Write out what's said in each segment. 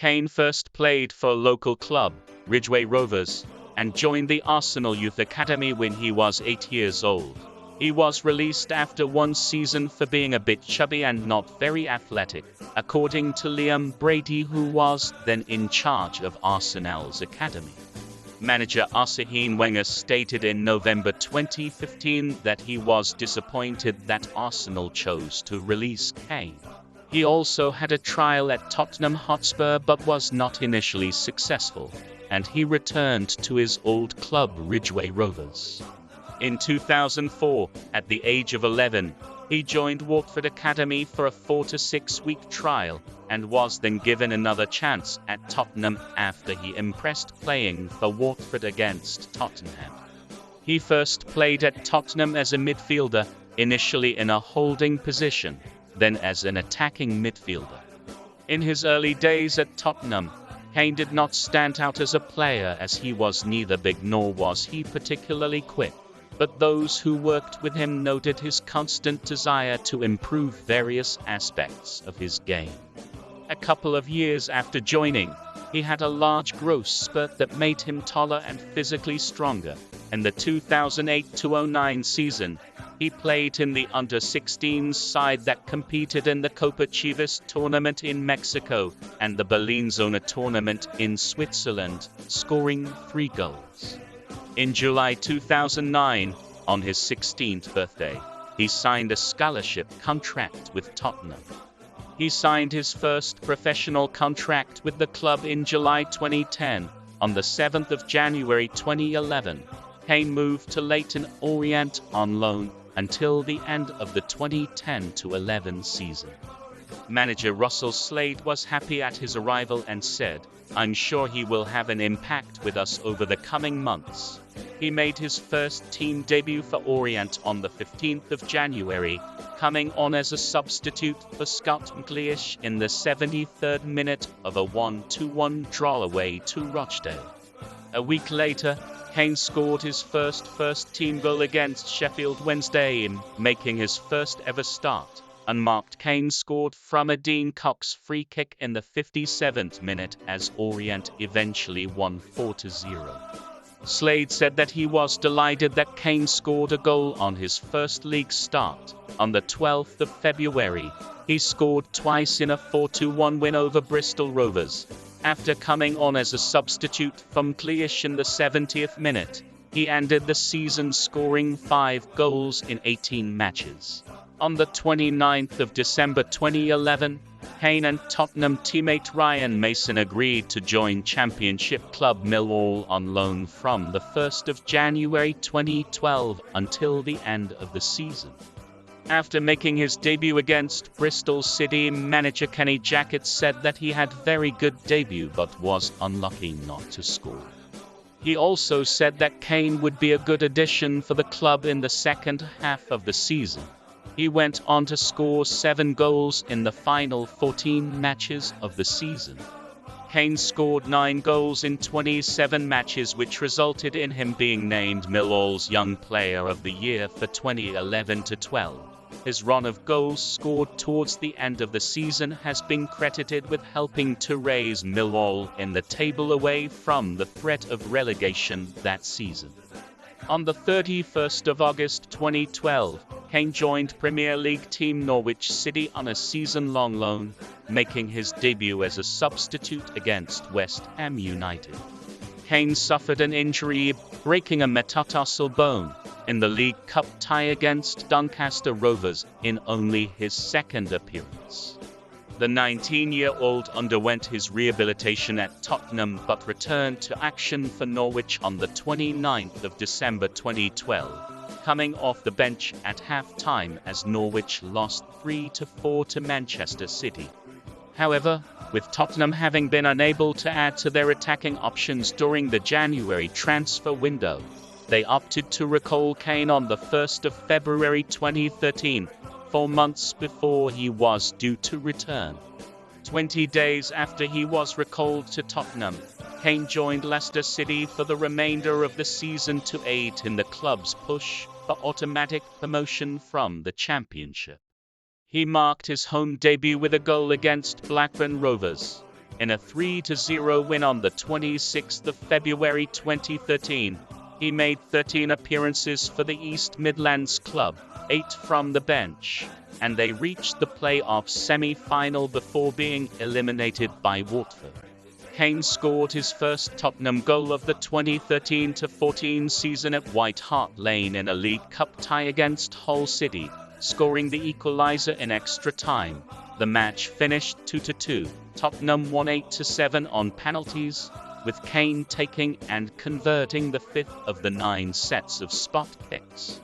Kane first played for local club, Ridgeway Rovers, and joined the Arsenal Youth Academy when he was 8 years old. He was released after one season for being a bit chubby and not very athletic, according to Liam Brady, who was then in charge of Arsenal's academy. Manager Arsene Wenger stated in November 2015 that he was disappointed that Arsenal chose to release Kane. He also had a trial at Tottenham Hotspur but was not initially successful, and he returned to his old club Ridgeway Rovers. In 2004, at the age of 11, he joined Watford Academy for a 4 to 6 week trial, and was then given another chance at Tottenham after he impressed playing for Watford against Tottenham. He first played at Tottenham as a midfielder, initially in a holding position, then as an attacking midfielder. In his early days at Tottenham, Kane did not stand out as a player, as he was neither big nor was he particularly quick, but those who worked with him noted his constant desire to improve various aspects of his game. A couple of years after joining, he had a large growth spurt that made him taller and physically stronger. In the 2008-09 season, he played in the under-16s side that competed in the Copa Chivas tournament in Mexico and the Berlinzona tournament in Switzerland, scoring 3 goals. In July 2009, on his 16th birthday, he signed a scholarship contract with Tottenham. He signed his first professional contract with the club in July 2010. On the 7th of January 2011, Kane moved to Leyton Orient on loan until the end of the 2010-11 season. Manager Russell Slade was happy at his arrival and said, "I'm sure he will have an impact with us over the coming months." He made his first team debut for Orient on the 15th of January, coming on as a substitute for Scott McLeish in the 73rd minute of a 1-1 draw away to Rochdale. A week later, Kane scored his first team goal against Sheffield Wednesday, making his first ever start. Unmarked, Kane scored from a Dean Cox free kick in the 57th minute as Orient eventually won 4-0. Slade said that he was delighted that Kane scored a goal on his first league start. On the 12th of February, he scored twice in a 4-1 win over Bristol Rovers. After coming on as a substitute for McLeish in the 70th minute, he ended the season scoring 5 goals in 18 matches. On the 29th of December 2011, Kane and Tottenham teammate Ryan Mason agreed to join Championship club Millwall on loan from the 1st of January 2012 until the end of the season. After making his debut against Bristol City, manager Kenny Jackett said that he had very good debut but was unlucky not to score. He also said that Kane would be a good addition for the club in the second half of the season. He went on to score 7 goals in the final 14 matches of the season. Kane scored 9 goals in 27 matches, which resulted in him being named Millwall's Young Player of the Year for 2011-12. His run of goals scored towards the end of the season has been credited with helping to raise Millwall in the table away from the threat of relegation that season. On the 31st of August 2012, Kane joined Premier League team Norwich City on a season-long loan, making his debut as a substitute against West Ham United. Kane suffered an injury, breaking a metatarsal bone, in the League Cup tie against Doncaster Rovers in only his second appearance. The 19-year-old underwent his rehabilitation at Tottenham but returned to action for Norwich on the 29th of December 2012, coming off the bench at half-time as Norwich lost 3-4 to Manchester City. However, with Tottenham having been unable to add to their attacking options during the January transfer window, they opted to recall Kane on the 1st of February 2013, 4 months before he was due to return. 20 days after he was recalled to Tottenham, Kane joined Leicester City for the remainder of the season to aid in the club's push for automatic promotion from the Championship. He marked his home debut with a goal against Blackburn Rovers. In a 3-0 win on the 26th of February 2013, he made 13 appearances for the East Midlands club, 8 from the bench, and they reached the playoff semi-final before being eliminated by Watford. Kane scored his first Tottenham goal of the 2013-14 season at White Hart Lane in a League Cup tie against Hull City, scoring the equaliser in extra time. The match finished 2-2. Tottenham won 8-7 on penalties, with Kane taking and converting the 5th of the 9 sets of spot kicks.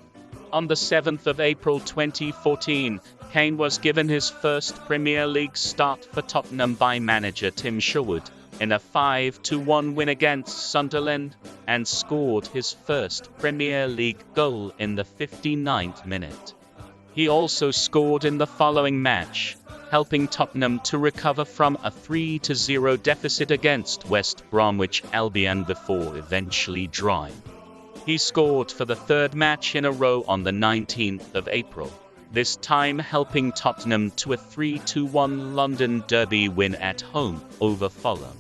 On the 7th of April 2014, Kane was given his first Premier League start for Tottenham by manager Tim Sherwood in a 5-1 win against Sunderland, and scored his first Premier League goal in the 59th minute. He also scored in the following match, helping Tottenham to recover from a 3-0 deficit against West Bromwich Albion before eventually drawing. He scored for the 3rd match in a row on the 19th of April, this time helping Tottenham to a 3-1 London derby win at home over Fulham.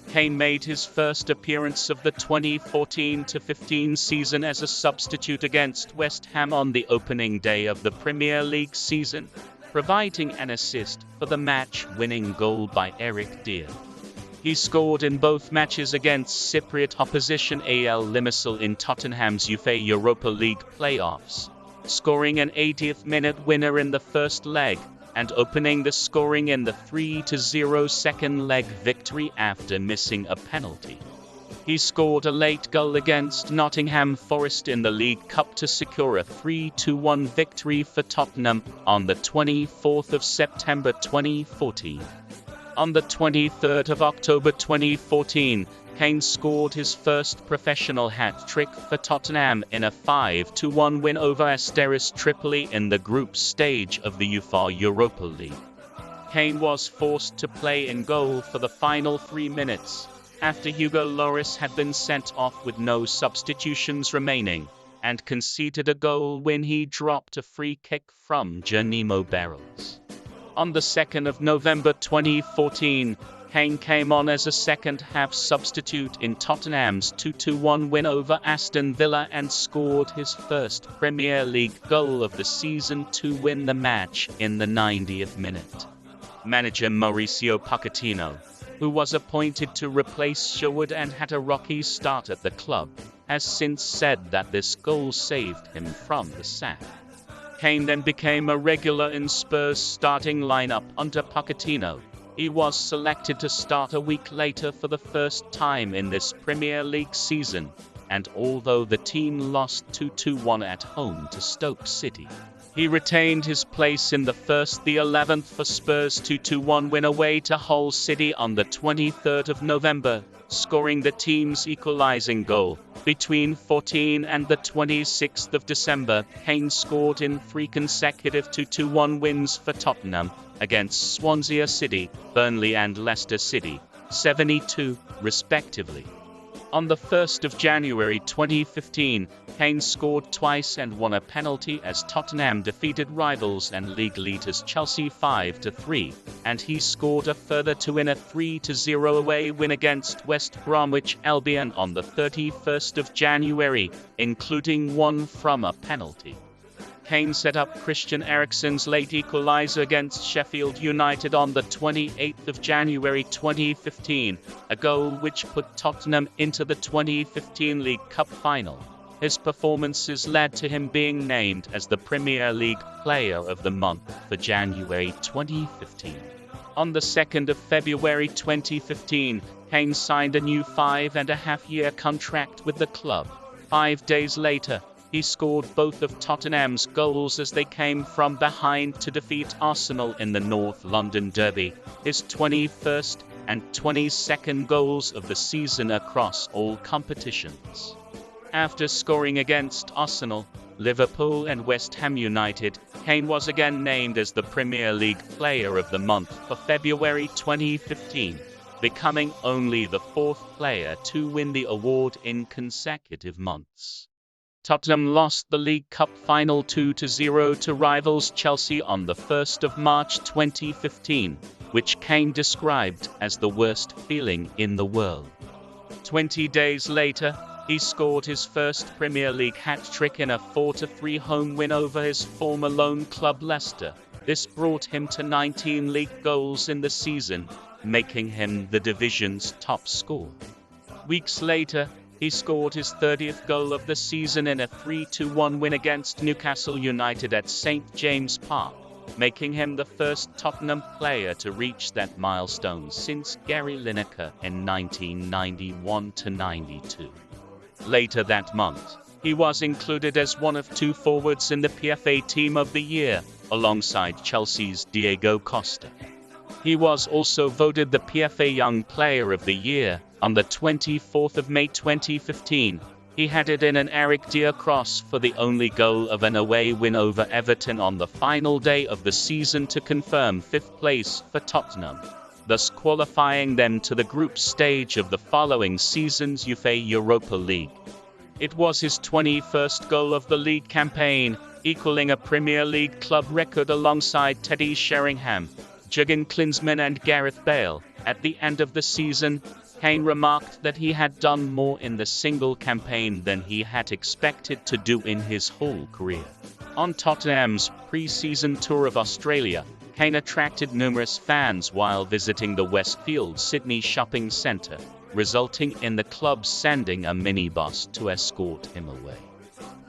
Kane made his first appearance of the 2014-15 season as a substitute against West Ham on the opening day of the Premier League season, providing an assist for the match-winning goal by Eric Dier. He scored in both matches against Cypriot opposition AL Limassol in Tottenham's UEFA Europa League playoffs, scoring an 80th minute winner in the first leg, and opening the scoring in the 3-0 second leg victory after missing a penalty. He scored a late goal against Nottingham Forest in the League Cup to secure a 3-1 victory for Tottenham on the 24th of September 2014. On the 23rd of October 2014, Kane scored his first professional hat-trick for Tottenham in a 5-1 win over Asteris Tripoli in the group stage of the UEFA Europa League. Kane was forced to play in goal for the final 3 minutes, after Hugo Lloris had been sent off with no substitutions remaining, and conceded a goal when he dropped a free kick from Geronimo Barros. On the 2nd of November 2014, Kane came on as a second-half substitute in Tottenham's 2-1 win over Aston Villa and scored his first Premier League goal of the season to win the match in the 90th minute. Manager Mauricio Pochettino, who was appointed to replace Sherwood and had a rocky start at the club, has since said that this goal saved him from the sack. Kane then became a regular in Spurs' starting lineup under Pochettino. He was selected to start a week later for the first time in this Premier League season, and although the team lost 2-1 at home to Stoke City, he retained his place in the 11th for Spurs' 2-1 win away to Hull City on the 23rd of November, scoring the team's equalising goal. Between 14 and the 26th of December, Kane scored in 3 consecutive 2-1 wins for Tottenham against Swansea City, Burnley and Leicester City, 7-2, respectively. On the 1st of January 2015, Kane scored twice and won a penalty as Tottenham defeated rivals and league leaders Chelsea 5-3, and he scored a further 2 in a 3-0 away win against West Bromwich Albion on the 31st of January, including one from a penalty. Kane set up Christian Eriksen's late equaliser against Sheffield United on the 28th of January 2015, a goal which put Tottenham into the 2015 League Cup final. His performances led to him being named as the Premier League Player of the Month for January 2015. On the 2nd of February 2015, Kane signed a new 5.5-year contract with the club. 5 days later, he scored both of Tottenham's goals as they came from behind to defeat Arsenal in the North London derby, his 21st and 22nd goals of the season across all competitions. After scoring against Arsenal, Liverpool and West Ham United, Kane was again named as the Premier League Player of the Month for February 2015, becoming only the 4th player to win the award in consecutive months. Tottenham lost the League Cup final 2-0 to rivals Chelsea on the 1st of March 2015, which Kane described as the worst feeling in the world. 20 days later, he scored his first Premier League hat-trick in a 4-3 home win over his former loan club Leicester. This brought him to 19 league goals in the season, making him the division's top scorer. Weeks later, he scored his 30th goal of the season in a 3-1 win against Newcastle United at St James Park, making him the first Tottenham player to reach that milestone since Gary Lineker in 1991-92. Later that month, he was included as one of 2 forwards in the PFA Team of the Year, alongside Chelsea's Diego Costa. He was also voted the PFA Young Player of the Year. On the 24th of May 2015, he headed in an Eric Dier cross for the only goal of an away win over Everton on the final day of the season to confirm 5th place for Tottenham, thus qualifying them to the group stage of the following season's UEFA Europa League. It was his 21st goal of the league campaign, equaling a Premier League club record alongside Teddy Sheringham, Jurgen Klinsmann and Gareth Bale. At the end of the season, Kane remarked that he had done more in the single campaign than he had expected to do in his whole career. On Tottenham's pre-season tour of Australia, Kane attracted numerous fans while visiting the Westfield Sydney shopping centre, resulting in the club sending a minibus to escort him away.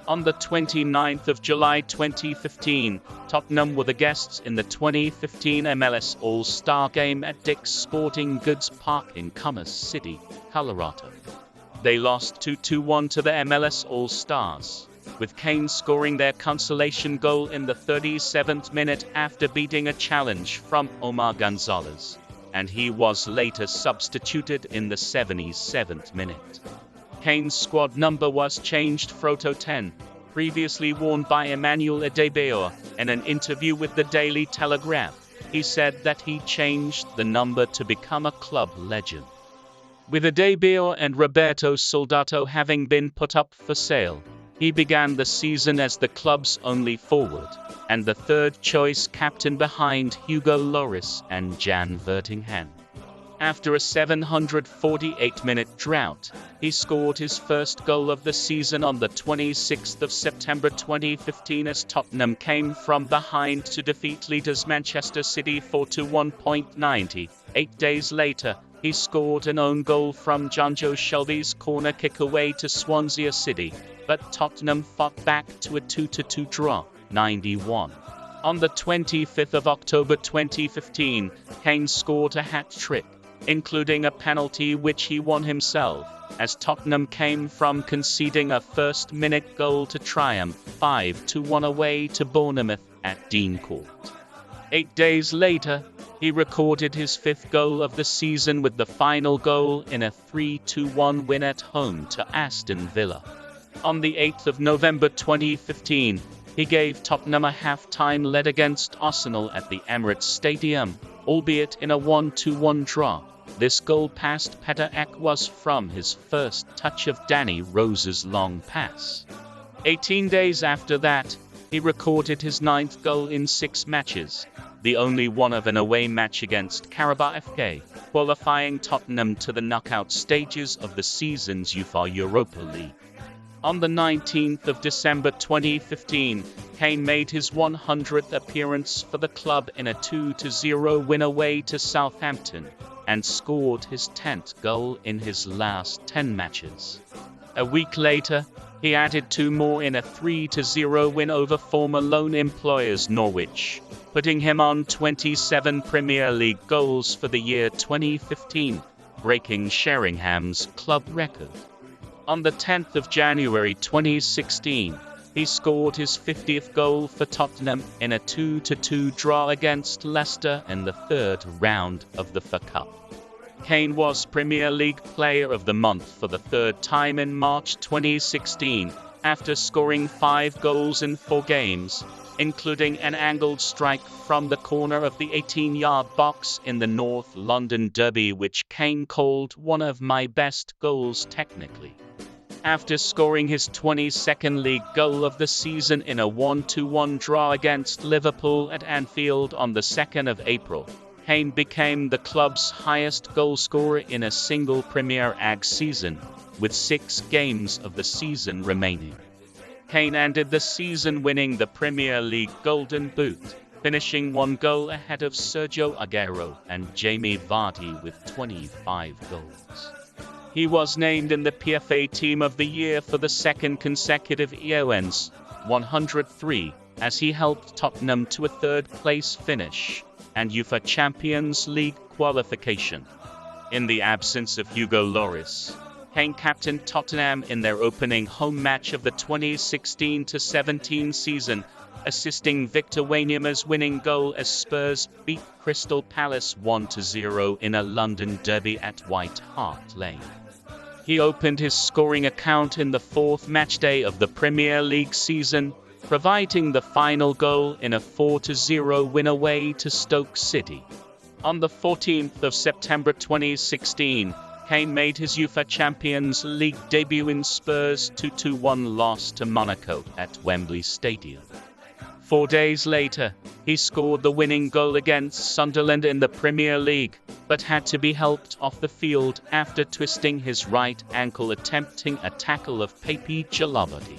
On the 29th of July 2015, Tottenham were the guests in the 2015 MLS All-Star Game at Dick's Sporting Goods Park in Commerce City, Colorado. They lost 2-1 to the MLS All-Stars, with Kane scoring their consolation goal in the 37th minute after beating a challenge from Omar Gonzalez, and he was later substituted in the 77th minute. Kane's squad number was changed to 10, previously worn by Emmanuel Adebayor. In an interview with the Daily Telegraph, he said that he changed the number to become a club legend. With Adebayor and Roberto Soldato having been put up for sale, he began the season as the club's only forward, and the third-choice captain behind Hugo Lloris and Jan Vertonghen. After a 748-minute drought, he scored his first goal of the season on the 26th of September 2015 as Tottenham came from behind to defeat leaders Manchester City 4-1. 8 days later, he scored an own goal from Jonjo Shelvey's corner kick away to Swansea City, but Tottenham fought back to a 2-2 draw, 91. On the 25th of October 2015, Kane scored a hat-trick, including a penalty which he won himself, as Tottenham came from conceding a first-minute goal to triumph 5-1 away to Bournemouth at Dean Court. 8 days later, he recorded his 5th goal of the season with the final goal in a 3-1 win at home to Aston Villa. On the 8th of November 2015, he gave Tottenham a half-time lead against Arsenal at the Emirates Stadium, albeit in a 1-1 draw. This goal past Petr Cech was from his first touch of Danny Rose's long pass. 18 days after that, he recorded his 9th goal in 6 matches, the only one of an away match against Karabakh FK, qualifying Tottenham to the knockout stages of the season's UEFA Europa League. On the 19th of December 2015, Kane made his 100th appearance for the club in a 2-0 win away to Southampton, and scored his 10th goal in his last 10 matches. A week later, he added 2 more in a 3-0 win over former loan employers Norwich, putting him on 27 Premier League goals for the year 2015, breaking Sheringham's club record. On the 10th of January 2016, he scored his 50th goal for Tottenham in a 2-2 draw against Leicester in the 3rd round of the FA Cup. Kane was Premier League Player of the Month for the 3rd time in March 2016, after scoring 5 goals in 4 games, including an angled strike from the corner of the 18-yard box in the North London derby, which Kane called one of my best goals technically. After scoring his 22nd league goal of the season in a 1-1 draw against Liverpool at Anfield on the 2nd of April, Kane became the club's highest goalscorer in a single Premier League season, with 6 games of the season remaining. Kane ended the season winning the Premier League Golden Boot, finishing 1 goal ahead of Sergio Aguero and Jamie Vardy with 25 goals. He was named in the PFA Team of the Year for the second consecutive EONs 103, as he helped Tottenham to a third-place finish and UEFA Champions League qualification. In the absence of Hugo Lloris, Kane captained Tottenham in their opening home match of the 2016-17 season, assisting Victor Wanyama's winning goal as Spurs beat Crystal Palace 1-0 in a London derby at White Hart Lane. He opened his scoring account in the 4th matchday of the Premier League season, providing the final goal in a 4-0 win away to Stoke City. On the 14th of September 2016, Kane made his UEFA Champions League debut in Spurs' 2-1 loss to Monaco at Wembley Stadium. 4 days later, he scored the winning goal against Sunderland in the Premier League, but had to be helped off the field after twisting his right ankle attempting a tackle of Pepe Jalabati.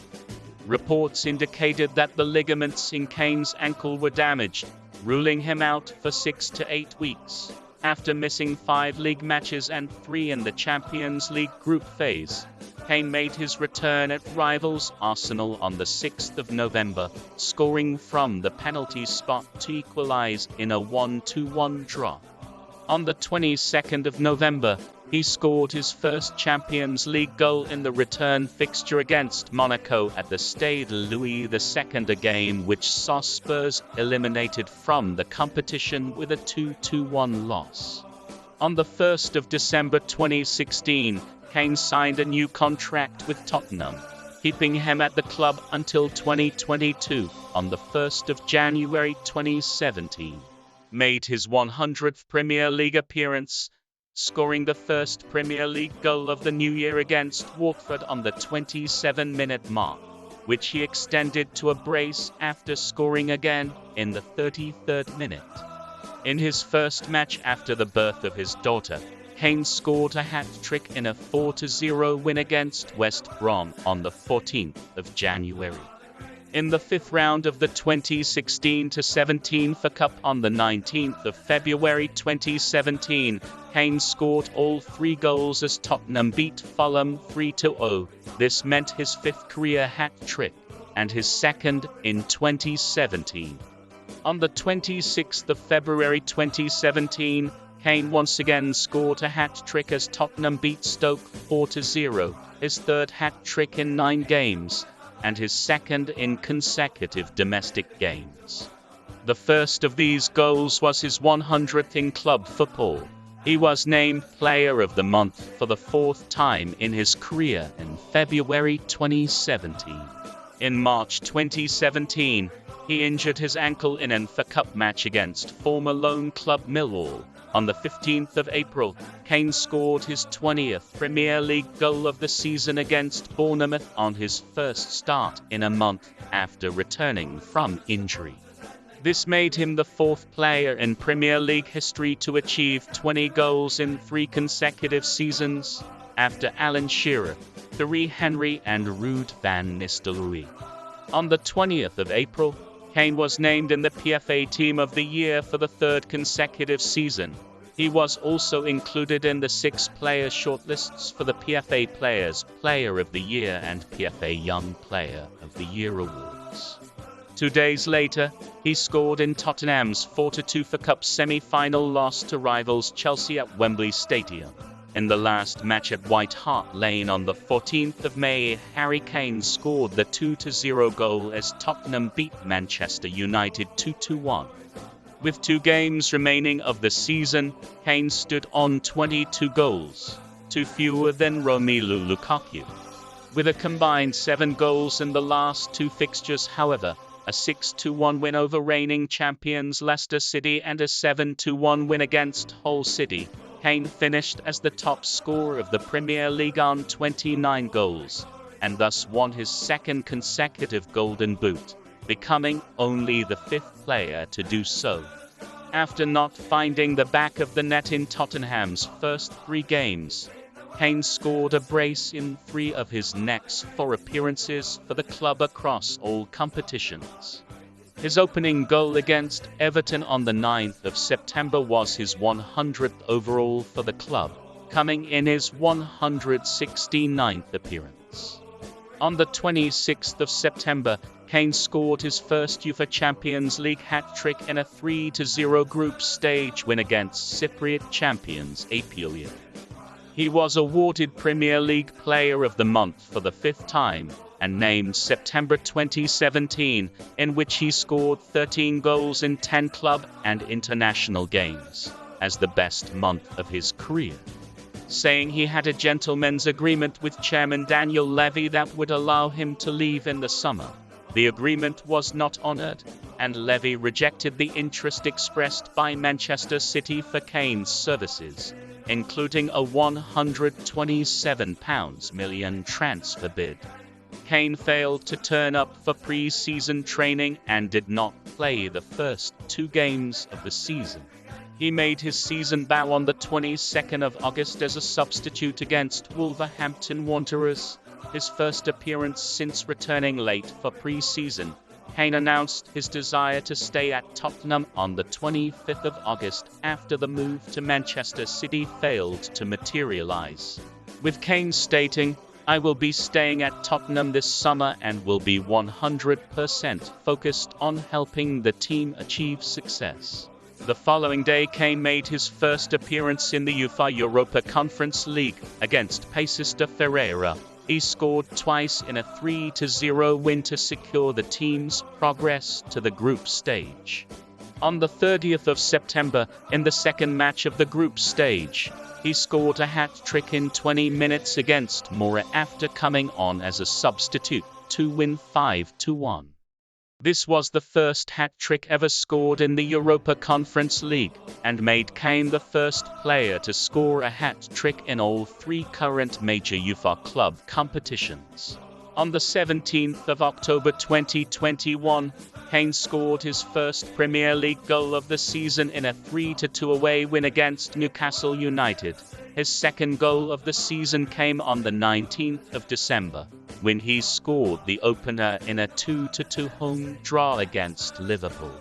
Reports indicated that the ligaments in Kane's ankle were damaged, ruling him out for 6 to 8 weeks. After missing 5 league matches and 3 in the Champions League group phase, Kane made his return at rivals Arsenal on the 6th of November, scoring from the penalty spot to equalise in a 1-1 draw. On the 22nd of November, he scored his first Champions League goal in the return fixture against Monaco at the Stade Louis II, a game which saw Spurs eliminated from the competition with a 2-1 loss. On the 1st of December 2016, Kane signed a new contract with Tottenham, keeping him at the club until 2022. On the 1st of January 2017, made his 100th Premier League appearance, scoring the first Premier League goal of the new year against Watford on the 27-minute mark, which he extended to a brace after scoring again in the 33rd minute. In his first match after the birth of his daughter, Kane scored a hat-trick in a 4-0 win against West Brom on the 14th of January. In the 5th round of the 2016-17 FA Cup on the 19th of February 2017, Kane scored all 3 goals as Tottenham beat Fulham 3-0. This meant his 5th career hat-trick, and his 2nd in 2017. On the 26th of February 2017, Kane once again scored a hat-trick as Tottenham beat Stoke 4-0, his 3rd hat-trick in 9 games, and his 2nd in consecutive domestic games. The first of these goals was his 100th in club football. He was named Player of the Month for the 4th time in his career in February 2017. In March 2017, he injured his ankle in an FA Cup match against former loan club Millwall. On the 15th of April, Kane scored his 20th Premier League goal of the season against Bournemouth on his first start in a month after returning from injury. This made him the 4th player in Premier League history to achieve 20 goals in 3 consecutive seasons, after Alan Shearer, Thierry Henry and Ruud van Nistelrooy. On the 20th of April, Kane was named in the PFA Team of the Year for the 3rd consecutive season. He was also included in the 6 player shortlists for the PFA Players Player of the Year and PFA Young Player of the Year awards. 2 days later, he scored in Tottenham's 4-2 FA Cup semi-final loss to rivals Chelsea at Wembley Stadium. In the last match at White Hart Lane on the 14th of May, Harry Kane scored the 2-0 goal as Tottenham beat Manchester United 2-1. With 2 games remaining of the season, Kane stood on 22 goals, 2 fewer than Romelu Lukaku. With a combined 7 goals in the last 2 fixtures, however, a 6-1 win over reigning champions Leicester City and a 7-1 win against Hull City, Kane finished as the top scorer of the Premier League on 29 goals, and thus won his 2nd consecutive Golden Boot, becoming only the 5th player to do so. After not finding the back of the net in Tottenham's first 3 games, Kane scored a brace in 3 of his next 4 appearances for the club across all competitions. His opening goal against Everton on the 9th of September was his 100th overall for the club, coming in his 169th appearance. On the 26th of September, Kane scored his first UEFA Champions League hat-trick in a 3-0 group stage win against Cypriot champions Apulia. He was awarded Premier League Player of the Month for the 5th time, and named September 2017, in which he scored 13 goals in 10 club and international games, as the best month of his career, saying he had a gentleman's agreement with Chairman Daniel Levy that would allow him to leave in the summer. The agreement was not honoured, and Levy rejected the interest expressed by Manchester City for Kane's services, including a £127 million transfer bid. Kane failed to turn up for pre-season training and did not play the first 2 games of the season. He made his season bow on the 22nd of August as a substitute against Wolverhampton Wanderers, his first appearance since returning late for pre-season. Kane announced his desire to stay at Tottenham on the 25th of August after the move to Manchester City failed to materialise, with Kane stating, "I will be staying at Tottenham this summer and will be 100% focused on helping the team achieve success." The following day, Kane made his first appearance in the UEFA Europa Conference League against Paisista Ferreira. He scored twice in a 3-0 win to secure the team's progress to the group stage. On the 30th of September, in the second match of the group stage, he scored a hat-trick in 20 minutes against Mora after coming on as a substitute to win 5-1. This was the first hat-trick ever scored in the Europa Conference League, and made Kane the first player to score a hat-trick in all 3 current major UEFA club competitions. On the 17th of October 2021, Kane scored his first Premier League goal of the season in a 3-2 away win against Newcastle United. His second goal of the season came on the 19th of December, when he scored the opener in a 2-2 home draw against Liverpool.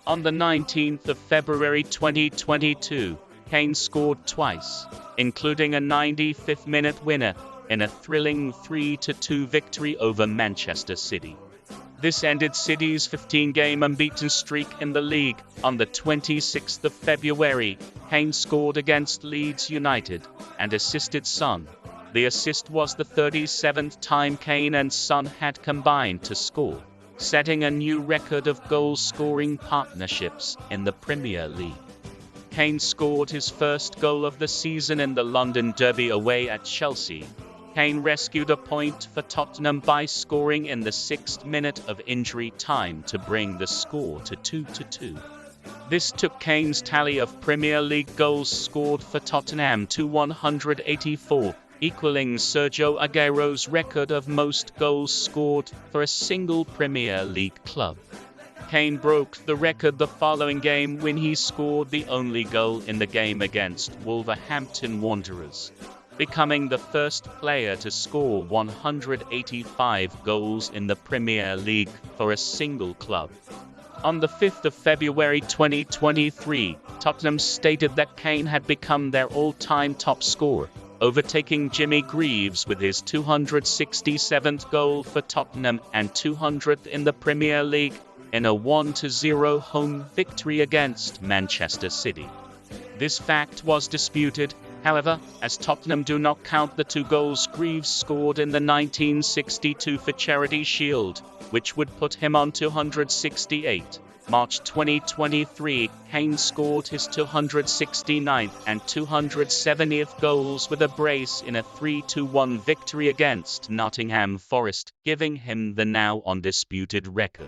On the 19th of February 2022, Kane scored twice, including a 95th-minute winner in a thrilling 3-2 victory over Manchester City. This ended City's 15-game unbeaten streak in the league. On the 26th of February, Kane scored against Leeds United and assisted Son. The assist was the 37th time Kane and Son had combined to score, setting a new record of goal-scoring partnerships in the Premier League. Kane scored his first goal of the season in the London Derby away at Chelsea. Kane rescued a point for Tottenham by scoring in the 6th minute of injury time to bring the score to 2-2. This took Kane's tally of Premier League goals scored for Tottenham to 184, equaling Sergio Aguero's record of most goals scored for a single Premier League club. Kane broke the record the following game when he scored the only goal in the game against Wolverhampton Wanderers, becoming the first player to score 185 goals in the Premier League for a single club. On the 5th of February 2023, Tottenham stated that Kane had become their all-time top scorer, overtaking Jimmy Greaves with his 267th goal for Tottenham and 200th in the Premier League in a 1-0 home victory against Manchester City. This fact was disputed, however, as Tottenham do not count the 2 goals Greaves scored in the 1962 for Charity Shield, which would put him on 268. March 2023, Kane scored his 269th and 270th goals with a brace in a 3-1 victory against Nottingham Forest, giving him the now undisputed record.